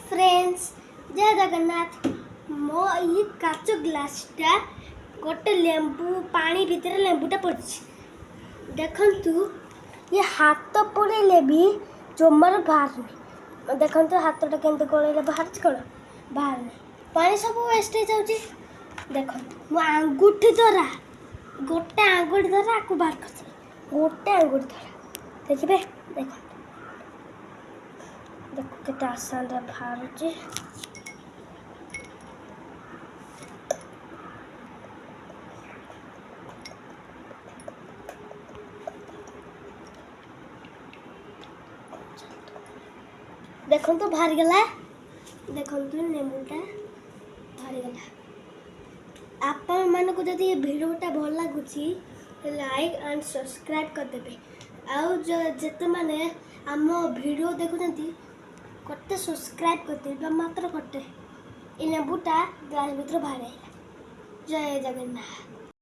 Friends जय जगन्नाथ मो ये काच ग्लासटा गोटे लेंबू पानी भितर लेंबूटा पड़ी देखंतु ये हाथ पड़े भी जमार बाहर देखंतु हाथटा केमती गलैले बाहर कौन बाहर पानी सब वेस्ट हो जाऊँगी देखो मो आंगुठी द्वारा गोटे आंगुठी द्वारा आपको बाहर कर गोटे आंगुठी द्वारा देखिए देखो देखो केते आसान रे बाहर देखो तो बाहर गला देखो तो लेंबूटा बाहर गला आपण मानको जदि ये वीडियोटा भल लागुची लाइक एंड सब्सक्राइब कर देबे आउ जते माने आम वीडियो देखुचंती कते सब्सक्राइब कर देबे मात्र कते ए लेंबूटा ग्लास भीतर बाहर आइला जय जगन्नाथ।